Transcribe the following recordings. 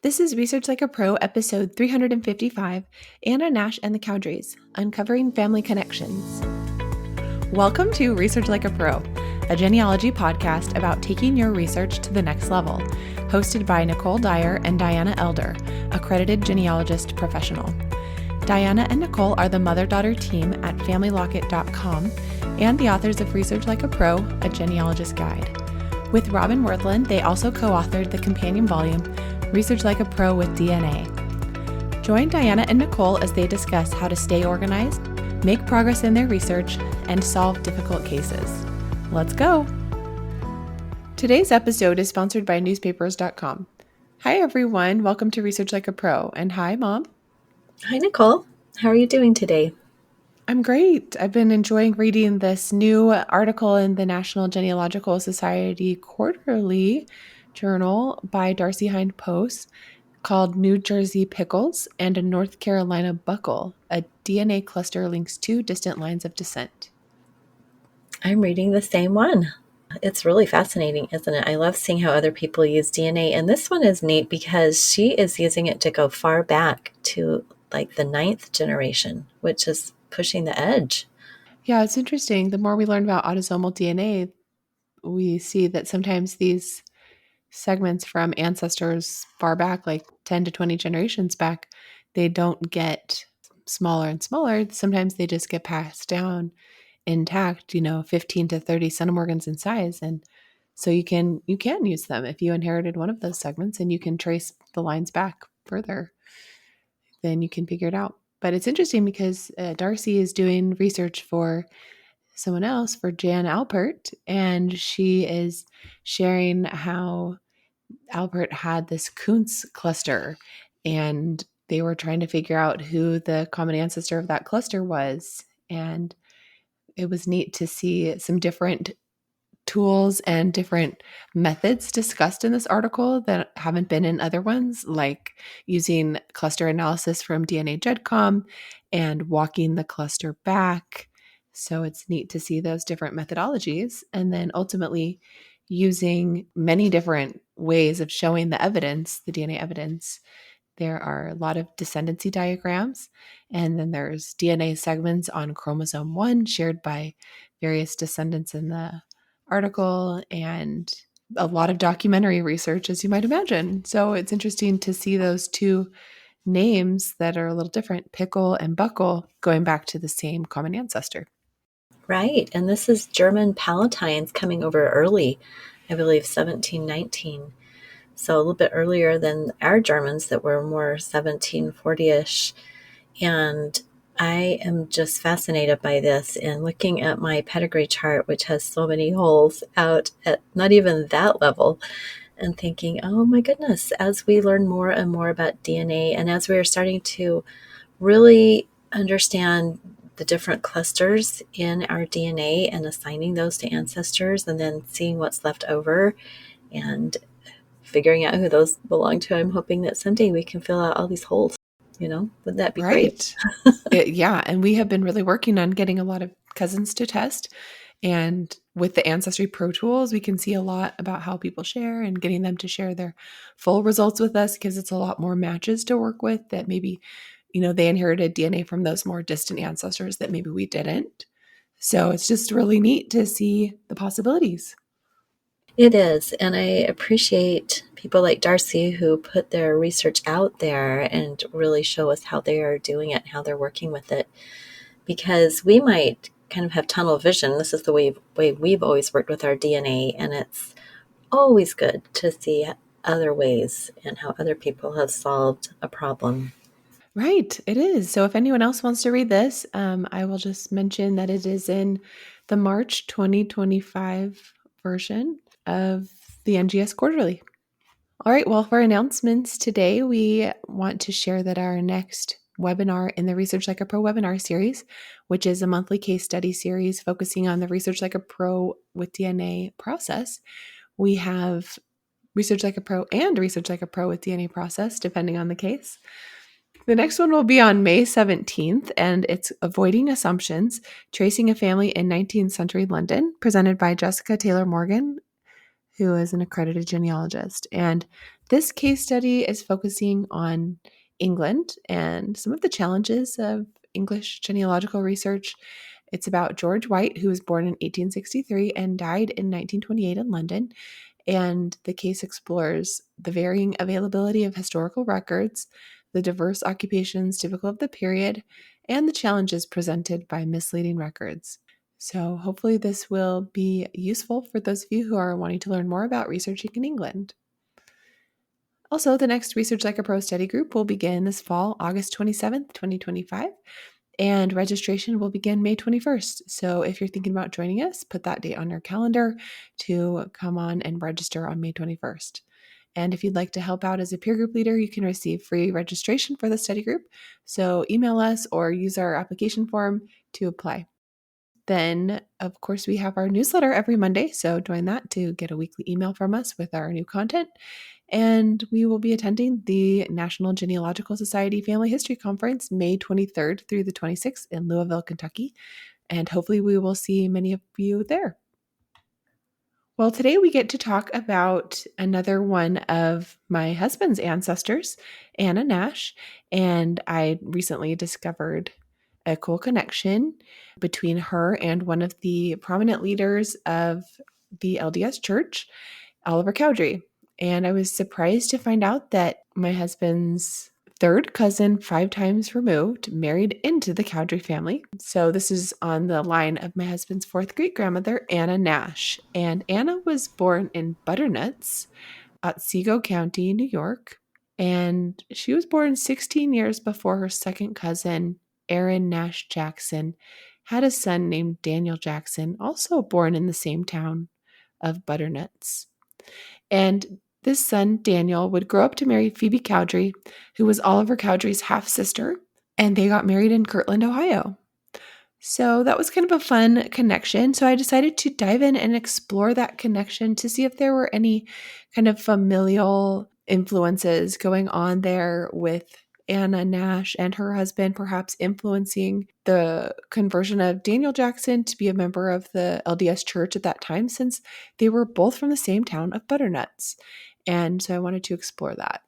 This is Research Like a Pro, episode 355, Anna Nash and the Cowderys, Uncovering Family Connections. Welcome to Research Like a Pro, a genealogy podcast about taking your research to the next level, hosted by Nicole Dyer and Diana Elder, accredited genealogist professional. Diana and Nicole are the mother-daughter team at FamilyLocket.com and the authors of Research Like a Pro, a genealogist guide. With Robin Worthland, they also co-authored the companion volume, Research Like a Pro with DNA. Join Diana and Nicole as they discuss how to stay organized, make progress in their research, and solve difficult cases. Let's go! Today's episode is sponsored by newspapers.com. Hi everyone, welcome to Research Like a Pro, and hi Mom. Hi Nicole, how are you doing today? I'm great. I've been enjoying reading this new article in the National Genealogical Society Quarterly Journal by Darcy Hind Post called New Jersey Pickles and a North Carolina Buckle. A DNA cluster links two distant lines of descent. I'm reading the same one. It's really fascinating, isn't it? I love seeing how other people use DNA. And this one is neat because she is using it to go far back to like the 9th generation, which is pushing the edge. Yeah, it's interesting. The more we learn about autosomal DNA, we see that sometimes these segments from ancestors far back, like 10 to 20 generations back, they don't get smaller and smaller. Sometimes they just get passed down intact, 15 to 30 centimorgans in size. And so you can use them if you inherited one of those segments and you can trace the lines back further, then you can figure it out. But it's interesting because Darcy is doing research for someone else, for Jan Alpert, and she is sharing how Albert had this Kuntz cluster, and they were trying to figure out who the common ancestor of that cluster was. And it was neat to see some different tools and different methods discussed in this article that haven't been in other ones, like using cluster analysis from DNA GEDCOM and walking the cluster back. So it's neat to see those different methodologies, and then ultimately using many different ways of showing the evidence, the DNA evidence. There are a lot of descendancy diagrams, and then there's DNA segments on chromosome 1 shared by various descendants in the article, and a lot of documentary research, as you might imagine. So it's interesting to see those two names that are a little different, Pickle and Buckle, going back to the same common ancestor. Right, and this is German Palatines coming over early, I believe 1719. So a little bit earlier than our Germans that were more 1740-ish. And I am just fascinated by this and looking at my pedigree chart, which has so many holes out at not even that level, and thinking, oh my goodness, as we learn more and more about DNA and as we are starting to really understand the different clusters in our DNA and assigning those to ancestors and then seeing what's left over and figuring out who those belong to, I'm hoping that someday we can fill out all these holes. Would that be Right. great? Yeah. And we have been really working on getting a lot of cousins to test. And with the Ancestry Pro tools, we can see a lot about how people share and getting them to share their full results with us, because it's a lot more matches to work with that maybe, they inherited DNA from those more distant ancestors that maybe we didn't. So it's just really neat to see the possibilities. It is. And I appreciate people like Darcy who put their research out there and really show us how they are doing it, how they're working with it. Because we might kind of have tunnel vision. This is the way we've always worked with our DNA. And it's always good to see other ways and how other people have solved a problem. Right, it is. So if anyone else wants to read this, I will just mention that it is in the March 2025 version of the NGS Quarterly. All right, well, for announcements today, we want to share that our next webinar in the Research Like a Pro webinar series, which is a monthly case study series focusing on the Research Like a Pro with DNA process. We have Research Like a Pro and Research Like a Pro with DNA process, depending on the case. The next one will be on May 17th, and it's Avoiding Assumptions, Tracing a Family in 19th Century London, presented by Jessica Taylor Morgan, who is an accredited genealogist. And This case study is focusing on England and some of the challenges of English genealogical research. It's about George White, who was born in 1863 and died in 1928 in London. And the case explores the varying availability of historical records, the diverse occupations typical of the period, and the challenges presented by misleading records. So, hopefully, this will be useful for those of you who are wanting to learn more about researching in England. Also, the next Research Like a Pro study group will begin this fall, August 27th, 2025, and registration will begin May 21st. So if you're thinking about joining us, put that date on your calendar to come on and register on May 21st. And if you'd like to help out as a peer group leader, you can receive free registration for the study group. So email us or use our application form to apply. Then, of course, we have our newsletter every Monday. So join that to get a weekly email from us with our new content. And we will be attending the National Genealogical Society Family History Conference May 23rd through the 26th in Louisville, Kentucky. And hopefully, we will see many of you there. Well, today we get to talk about another one of my husband's ancestors, Anna Nash. And I recently discovered a cool connection between her and one of the prominent leaders of the LDS Church, Oliver Cowdery. And I was surprised to find out that my husband's third cousin, 5 times removed, married into the Cowdery family. So this is on the line of my husband's fourth great grandmother, Anna Nash. And Anna was born in Butternuts, Otsego County, New York. And she was born 16 years before her second cousin, Aaron Nash Jackson, had a son named Daniel Jackson, also born in the same town of Butternuts. And this son, Daniel, would grow up to marry Phebe Cowdery, who was Oliver Cowdery's half sister, and they got married in Kirtland, Ohio. So that was kind of a fun connection. So I decided to dive in and explore that connection to see if there were any kind of familial influences going on there with Anna Nash and her husband, perhaps influencing the conversion of Daniel Jackson to be a member of the LDS Church at that time, since they were both from the same town of Butternuts. And so I wanted to explore that.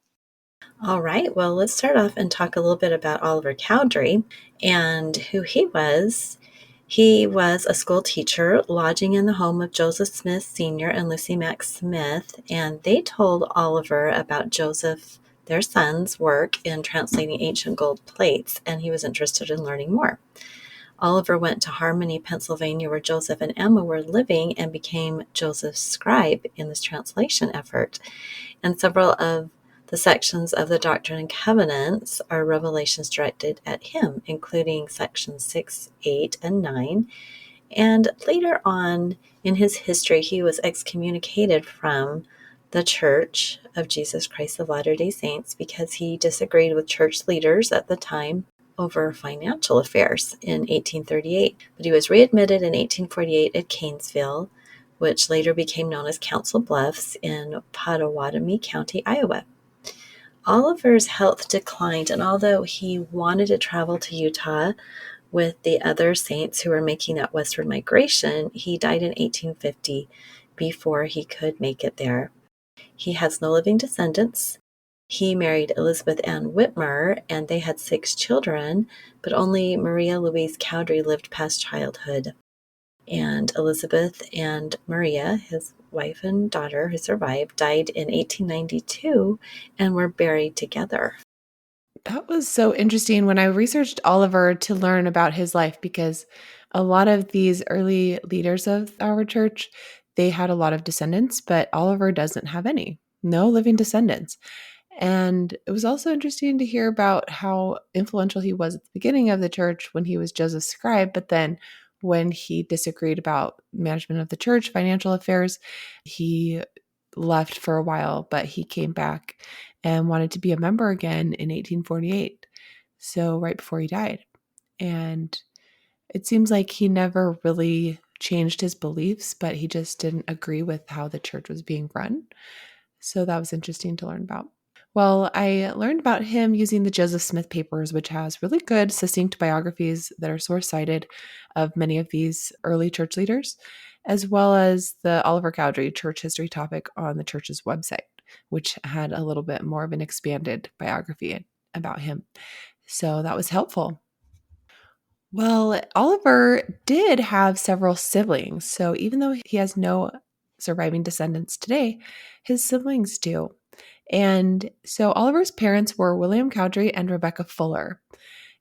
All right, well, let's start off and talk a little bit about Oliver Cowdery and who he was. He was a school teacher lodging in the home of Joseph Smith Sr. and Lucy Mack Smith, and they told Oliver about Joseph, their son's work in translating ancient gold plates, and he was interested in learning more. Oliver went to Harmony, Pennsylvania, where Joseph and Emma were living, and became Joseph's scribe in this translation effort. And several of the sections of the Doctrine and Covenants are revelations directed at him, including sections 6, 8, and 9. And later on in his history, he was excommunicated from the Church of Jesus Christ of Latter-day Saints because he disagreed with church leaders at the time over financial affairs in 1838. But he was readmitted in 1848 at Canesville, which later became known as Council Bluffs in Pottawatomie County, Iowa. Oliver's health declined, and although he wanted to travel to Utah with the other saints who were making that westward migration, he died in 1850 before he could make it there. He has no living descendants. He married Elizabeth Ann Whitmer, and they had 6 children, but only Maria Louise Cowdery lived past childhood. And Elizabeth and Maria, his wife and daughter who survived, died in 1892 and were buried together. That was so interesting when I researched Oliver to learn about his life, because a lot of these early leaders of our church, they had a lot of descendants, but Oliver doesn't have any, no living descendants. And it was also interesting to hear about how influential he was at the beginning of the church when he was Joseph's scribe, but then when he disagreed about management of the church, financial affairs, he left for a while, but he came back and wanted to be a member again in 1848. So right before he died. And it seems like he never really changed his beliefs, but he just didn't agree with how the church was being run. So that was interesting to learn about. Well, I learned about him using the Joseph Smith Papers, which has really good, succinct biographies that are source cited of many of these early church leaders, as well as the Oliver Cowdery church history topic on the church's website. which had a little bit more of an expanded biography about him. So that was helpful. Well, Oliver did have several siblings. So even though he has no surviving descendants today, his siblings do. And so Oliver's parents were William Cowdery and Rebecca Fuller.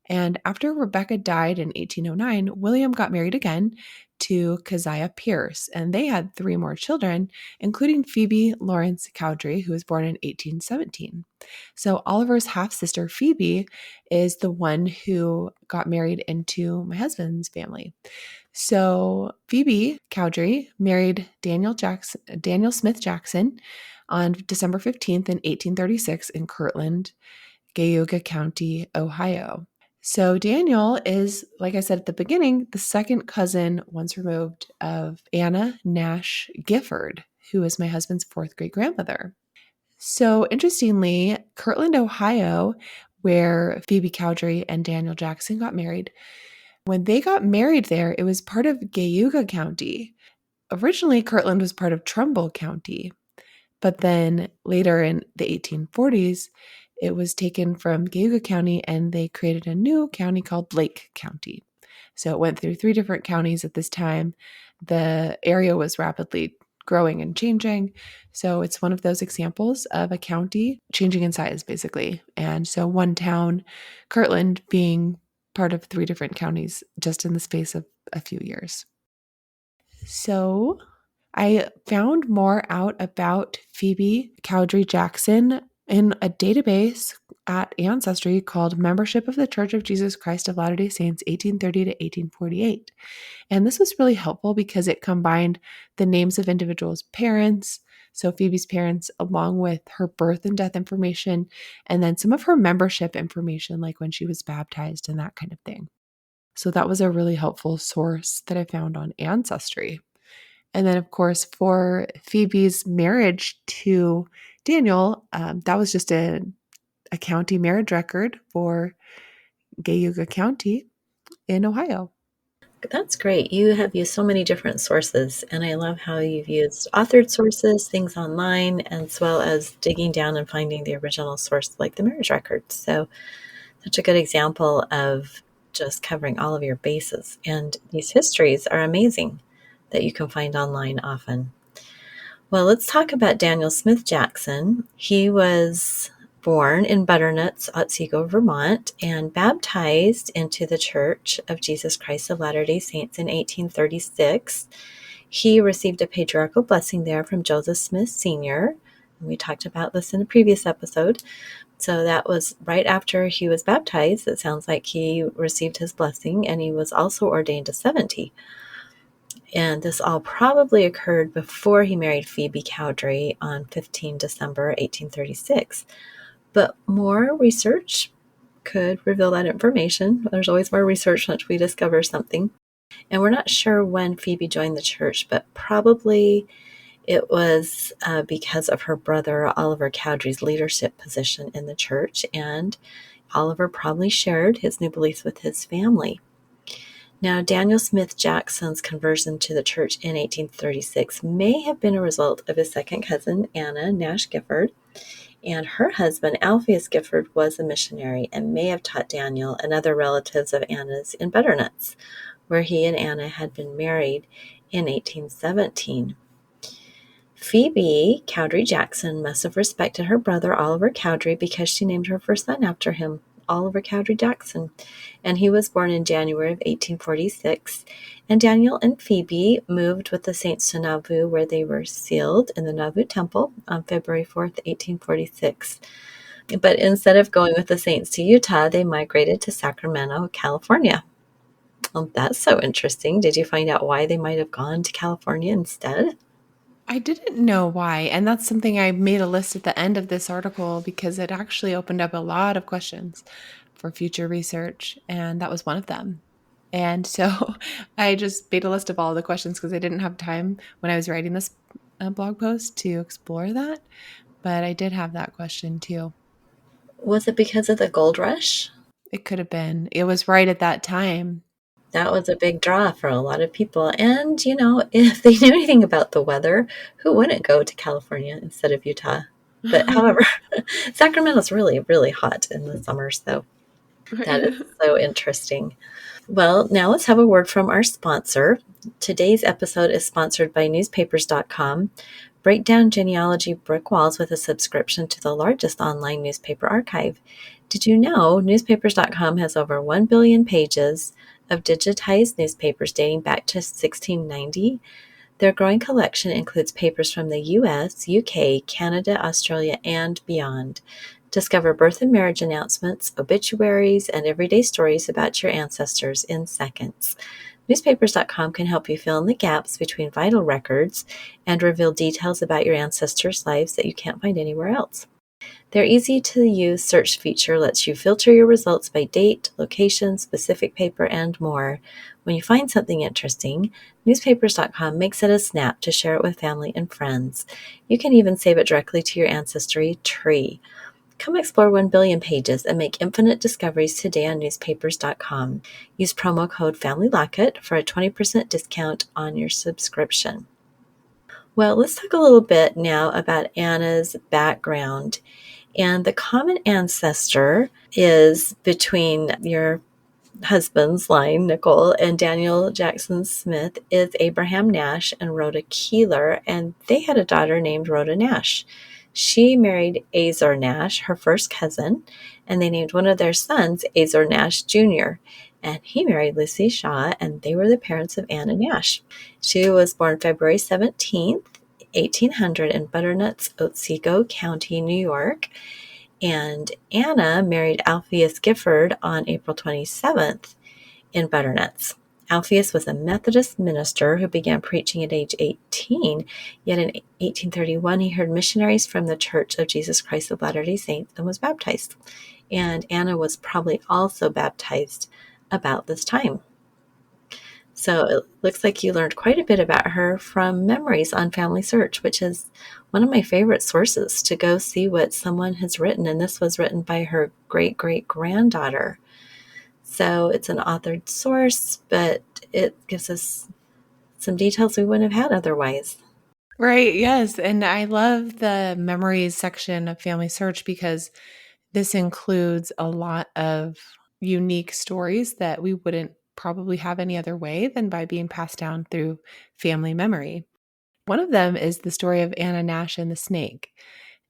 And after Rebecca died in 1809, William got married again to Keziah Pierce, and they had 3 more children, including Phebe Lawrence Cowdery, who was born in 1817. So Oliver's half sister, Phebe, is the one who got married into my husband's family. So Phebe Cowdery married Daniel Smith Jackson on December 15th in 1836 in Kirtland, Geauga County, Ohio. So Daniel is, like I said at the beginning, the second cousin once removed of Anna Nash Gifford, who is my husband's 4th great grandmother. So interestingly, Kirtland, Ohio, where Phebe Cowdery and Daniel Jackson got married, when they got married there, it was part of Geauga County. Originally, Kirtland was part of Trumbull County, but then later in the 1840s, it was taken from Geauga County and they created a new county called Lake County. So it went through 3 different counties at this time. The area was rapidly growing and changing. So it's one of those examples of a county changing in size, basically. And so one town, Kirtland, being part of 3 different counties just in the space of a few years. So I found more out about Phebe Cowdery Jackson in a database at Ancestry called Membership of the Church of Jesus Christ of Latter-day Saints 1830 to 1848. And this was really helpful because it combined the names of individuals' parents, so Phoebe's parents, along with her birth and death information, and then some of her membership information, like when she was baptized and that kind of thing. So that was a really helpful source that I found on Ancestry. And then, of course, for Phoebe's marriage to Daniel, that was just a county marriage record for Geauga County in Ohio. That's great. You have used so many different sources, and I love how you've used authored sources, things online, as well as digging down and finding the original source, like the marriage records. So, such a good example of just covering all of your bases. And these histories are amazing that you can find online often. Well, let's talk about Daniel Smith Jackson. He was born in Butternuts, Otsego, Vermont, and baptized into the Church of Jesus Christ of Latter-day Saints in 1836. He received a patriarchal blessing there from Joseph Smith Sr. We talked about this in a previous episode. So that was right after he was baptized. It sounds like he received his blessing, and he was also ordained a 70. And this all probably occurred before he married Phebe Cowdery on 15 December 1836. But more research could reveal that information. There's always more research once we discover something. And we're not sure when Phebe joined the church, but probably it was because of her brother Oliver Cowdery's leadership position in the church. And Oliver probably shared his new beliefs with his family. Now, Daniel Smith Jackson's conversion to the church in 1836 may have been a result of his second cousin, Anna Nash Gifford, and her husband, Alpheus Gifford, was a missionary and may have taught Daniel and other relatives of Anna's in Butternuts, where he and Anna had been married in 1817. Phebe Cowdery Jackson must have respected her brother Oliver Cowdery because she named her first son after him, Oliver Cowdery Jackson, and he was born in January of 1846. And Daniel and Phebe moved with the saints to Nauvoo, where they were sealed in the Nauvoo Temple on February 4th, 1846. But instead of going with the saints to Utah, they migrated to Sacramento, California. Well, that's so interesting. Did you find out why they might have gone to California instead? I didn't know why. And that's something I made a list at the end of this article because it actually opened up a lot of questions for future research. And that was one of them. And so I just made a list of all the questions because I didn't have time when I was writing this blog post to explore that. But I did have that question too. Was it because of the gold rush? It could have been. It was right at that time. That was a big draw for a lot of people. And, if they knew anything about the weather, who wouldn't go to California instead of Utah? But however, Sacramento's really, really hot in the summer, so that is so interesting. Well, now let's have a word from our sponsor. Today's episode is sponsored by newspapers.com. Break down genealogy brick walls with a subscription to the largest online newspaper archive. Did you know newspapers.com has over 1 billion pages of digitized newspapers dating back to 1690? Their growing collection includes papers from the US, UK, Canada, Australia, and beyond. Discover birth and marriage announcements, obituaries, and everyday stories about your ancestors in seconds. Newspapers.com can help you fill in the gaps between vital records and reveal details about your ancestors' lives that you can't find anywhere else. Their easy-to-use search feature lets you filter your results by date, location, specific paper, and more. When you find something interesting, newspapers.com makes it a snap to share it with family and friends. You can even save it directly to your ancestry tree. Come explore 1 billion pages and make infinite discoveries today on newspapers.com. Use promo code FamilyLocket for a 20% discount on your subscription. Well, let's talk a little bit now about Anna's background. And the common ancestor is between your husband's line, Nicole, and Daniel Jackson Smith is Abraham Nash and Rhoda Keeler, and they had a daughter named Rhoda Nash. She married Azor Nash, her first cousin, and they named one of their sons Azor Nash Jr., and he married Lucy Shaw, and they were the parents of Anna Nash. She was born February 17th, 1800 in Butternuts, Otsego County, New York. And Anna married Alpheus Gifford on April 27th in Butternuts. Alpheus was a Methodist minister who began preaching at age 18, yet in 1831 he heard missionaries from the Church of Jesus Christ of Latter-day Saints and was baptized. And Anna was probably also baptized about this time. So it looks like you learned quite a bit about her from Memories on Family Search, which is one of my favorite sources to go see what someone has written. And this was written by her great-great-granddaughter. So it's an authored source, but it gives us some details we wouldn't have had otherwise. Right, yes, and I love the memories section of Family Search because this includes a lot of unique stories that we wouldn't probably have any other way than by being passed down through family memory. One of them is the story of Anna Nash and the snake.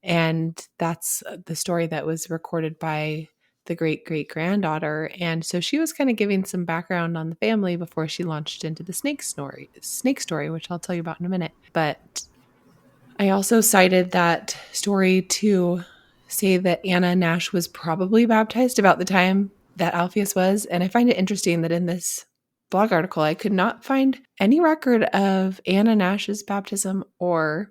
And that's the story that was recorded by the great great granddaughter. And so she was kind of giving some background on the family before she launched into the snake story, which I'll tell you about in a minute. But I also cited that story to say that Anna Nash was probably baptized about the time that Alpheus was. And I find it interesting that in this blog article, I could not find any record of Anna Nash's baptism or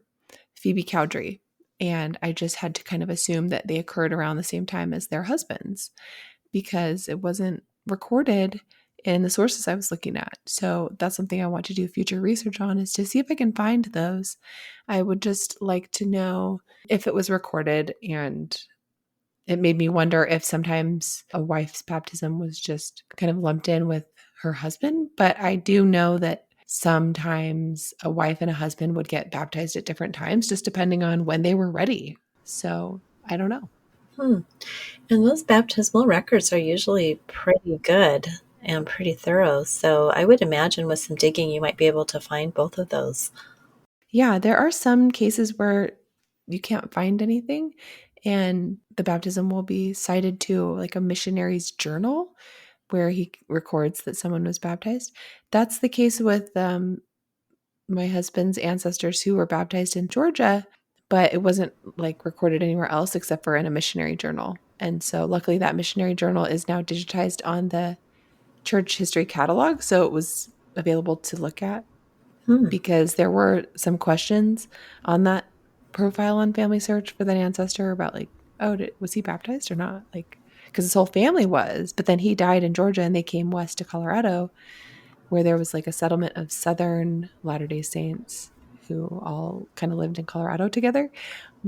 Phebe Cowdery. And I just had to kind of assume that they occurred around the same time as their husbands because it wasn't recorded in the sources I was looking at. So that's something I want to do future research on is to see if I can find those. I would just like to know if it was recorded, and it made me wonder if sometimes a wife's baptism was just kind of lumped in with her husband. But I do know that sometimes a wife and a husband would get baptized at different times, just depending on when they were ready. So I don't know. Hmm. And those baptismal records are usually pretty good and pretty thorough. So I would imagine with some digging, you might be able to find both of those. Yeah, there are some cases where you can't find anything, and the baptism will be cited to like a missionary's journal where he records that someone was baptized. That's the case with my husband's ancestors who were baptized in Georgia, but it wasn't like recorded anywhere else except for in a missionary journal. And so luckily that missionary journal is now digitized on the church history catalog, so it was available to look at Hmm. because there were some questions on that profile on Family Search for that ancestor about like, oh, was he baptized or not? Like, because his whole family was, but then he died in Georgia and they came west to Colorado, where there was like a settlement of Southern Latter Day Saints who all kind of lived in Colorado together.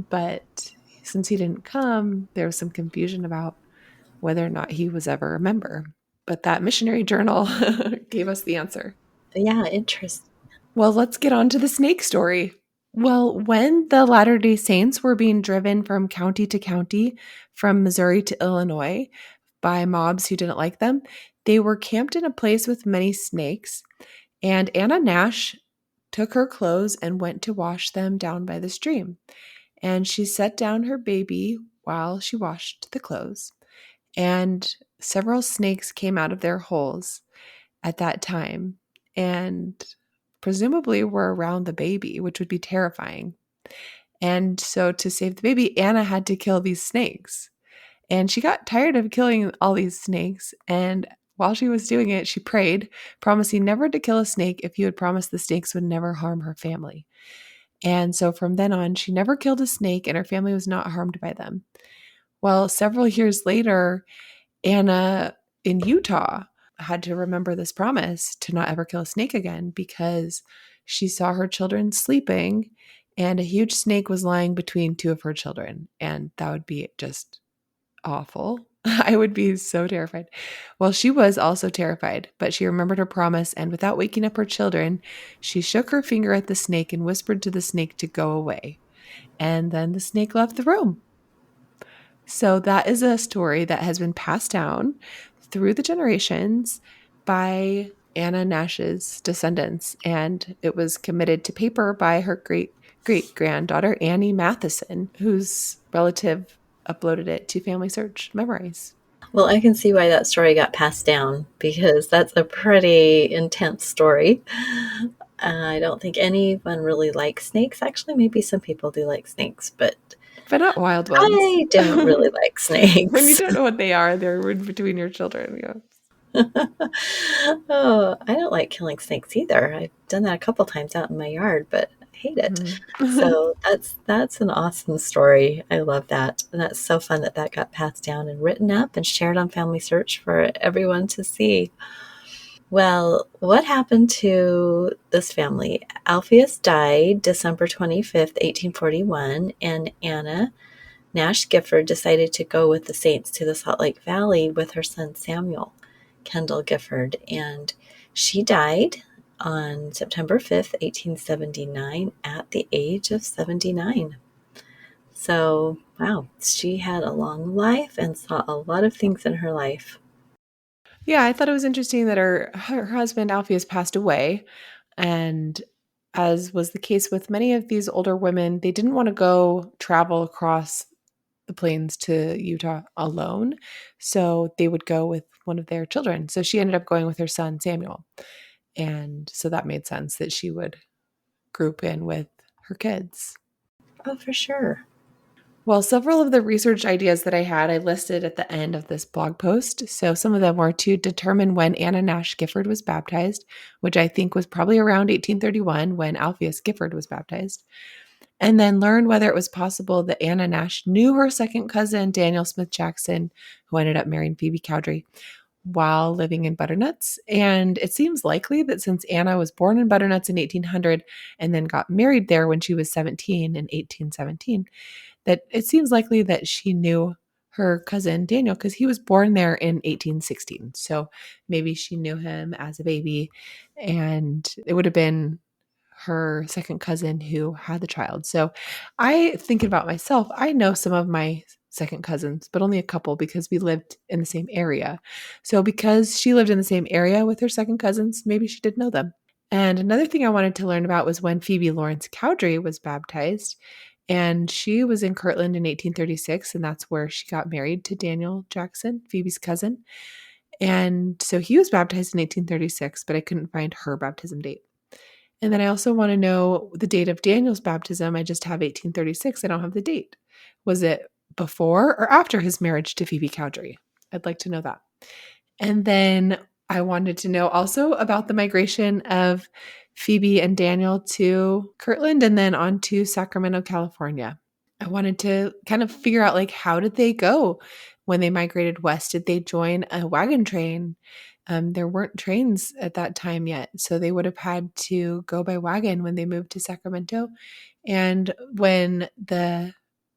But since he didn't come, there was some confusion about whether or not he was ever a member. But that missionary journal gave us the answer. Yeah, interesting. Well, let's get on to the snake story. Well, when the Latter-day Saints were being driven from county to county, from Missouri to Illinois, by mobs who didn't like them, they were camped in a place with many snakes, and Anna Nash took her clothes and went to wash them down by the stream. And she set down her baby while she washed the clothes, and several snakes came out of their holes at that time and presumably were around the baby, which would be terrifying. And so to save the baby, Anna had to kill these snakes. And she got tired of killing all these snakes. And while she was doing it, she prayed, promising never to kill a snake if he would promise the snakes would never harm her family. And so from then on, she never killed a snake and her family was not harmed by them. Well, several years later, Anna in Utah had to remember this promise to not ever kill a snake again because she saw her children sleeping and a huge snake was lying between two of her children. And that would be just awful. I would be so terrified. Well, she was also terrified, but she remembered her promise. And without waking up her children, she shook her finger at the snake and whispered to the snake to go away. And then the snake left the room. So that is a story that has been passed down through the generations by Anna Nash's descendants. And it was committed to paper by her great great granddaughter, Annie Matheson, whose relative uploaded it to Family Search Memories. Well, I can see why that story got passed down because that's a pretty intense story. I don't think anyone really likes snakes. Actually, maybe some people do like snakes, but But not wild ones. I don't really like When you snakes. don't know what they are, they're in between your children. Yeah. Oh, I don't like killing snakes either. I've done that a couple times out in my yard, but I hate it. Mhm. So that's an awesome story. I love that. And that's so fun that that got passed down and written up and shared on Family Search for everyone to see. Well, what happened to this family? Alpheus died December 25th, 1841, and Anna Nash Gifford decided to go with the Saints to the Salt Lake Valley with her son Samuel Kendall Gifford, and she died on September 5th, 1879, at the age of 79. So, wow, she had a long life and saw a lot of things in her life. Yeah, I thought it was interesting that her husband Alpheus passed away, and as was the case with many of these older women, they didn't want to go travel across the plains to Utah alone, so they would go with one of their children. So she ended up going with her son Samuel, and so that made sense that she would group in with her kids. Oh, for sure. Well, several of the research ideas that I had, I listed at the end of this blog post. So some of them were to determine when Anna Nash Gifford was baptized, which I think was probably around 1831 when Alpheus Gifford was baptized, and then learn whether it was possible that Anna Nash knew her second cousin, Daniel Smith Jackson, who ended up marrying Phebe Cowdery while living in Butternuts. And it seems likely that since Anna was born in Butternuts in 1800 and then got married there when she was 17 in 1817, that it seems likely that she knew her cousin Daniel because he was born there in 1816. So maybe she knew him as a baby, and it would have been her second cousin who had the child. So I think about myself, I know some of my second cousins, but only a couple because we lived in the same area. So because she lived in the same area with her second cousins, maybe she did know them. And another thing I wanted to learn about was when Phebe Lawrence Cowdery was baptized. And she was in Kirtland in 1836, and that's where she got married to Daniel Jackson, Phoebe's cousin. And so he was baptized in 1836, but I couldn't find her baptism date. And then I also want to know the date of Daniel's baptism. I just have 1836. I don't have the date. Was it before or after his marriage to Phoebe Cowdery? I'd like to know that. And then I wanted to know also about the migration of Phoebe and Daniel to Kirtland and then on to Sacramento, California. I wanted to kind of figure out like how did they go when they migrated west? Did they join a wagon train? There weren't trains at that time yet, so they would have had to go by wagon when they moved to Sacramento. And when the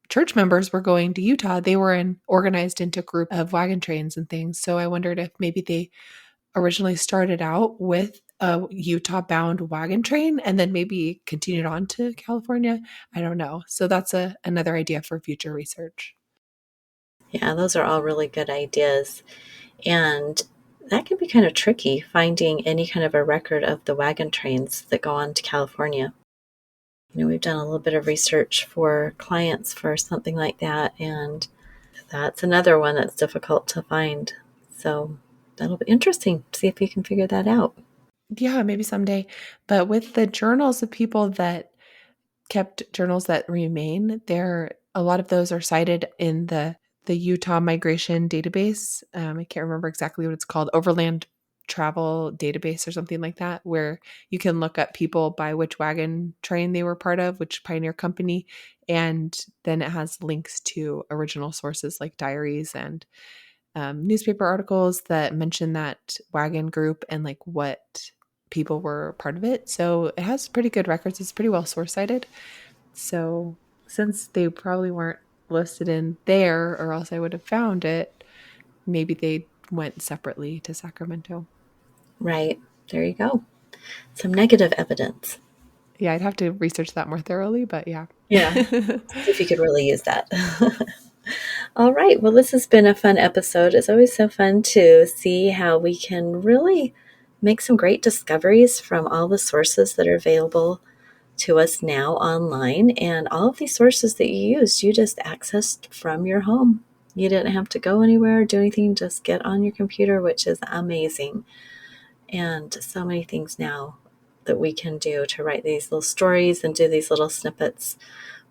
church members were going to Utah, they were organized into a group of wagon trains and things. So I wondered if maybe they originally started out with a Utah-bound wagon train and then maybe continued on to California. I don't know. So that's another idea for future research. Yeah, those are all really good ideas. And that can be kind of tricky, finding any kind of a record of the wagon trains that go on to California. We've done a little bit of research for clients for something like that, and that's another one that's difficult to find. So that'll be interesting to see if you can figure that out. Yeah, maybe someday. But with the journals of people that kept journals that remain, a lot of those are cited in the Utah migration database. I can't remember exactly what it's called, Overland Travel Database or something like that, where you can look up people by which wagon train they were part of, which pioneer company, and then it has links to original sources like diaries and newspaper articles that mention that wagon group and like what people were part of it. So it has pretty good records. It's pretty well source cited. So since they probably weren't listed in there, or else I would have found it, maybe they went separately to Sacramento. Right. There you go. Some negative evidence. Yeah, I'd have to research that more thoroughly, but yeah. Yeah. See if you could really use that. All right. Well, this has been a fun episode. It's always so fun to see how we can really make some great discoveries from all the sources that are available to us now online. And all of these sources that you used, you just accessed from your home. You didn't have to go anywhere or do anything, just get on your computer, which is amazing. And so many things now that we can do to write these little stories and do these little snippets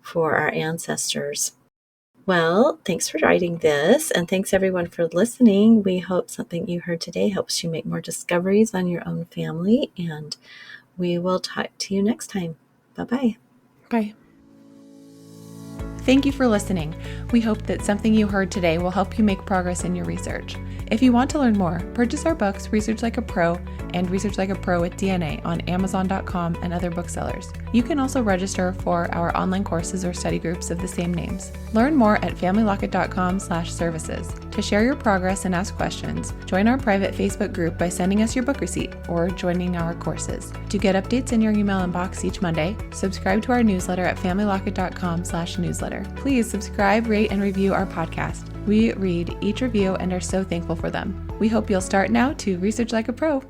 for our ancestors. Well, thanks for writing this, and thanks everyone for listening. We hope something you heard today helps you make more discoveries on your own family, and we will talk to you next time. Bye-bye. Bye. Thank you for listening. We hope that something you heard today will help you make progress in your research. If you want to learn more, purchase our books, Research Like a Pro and Research Like a Pro with DNA on Amazon.com and other booksellers. You can also register for our online courses or study groups of the same names. Learn more at familylocket.com/services. To share your progress and ask questions, join our private Facebook group by sending us your book receipt or joining our courses. To get updates in your email inbox each Monday, subscribe to our newsletter at familylocket.com/newsletter. Please subscribe, rate, and review our podcast. We read each review and are so thankful for them. We hope you'll start now to research like a pro.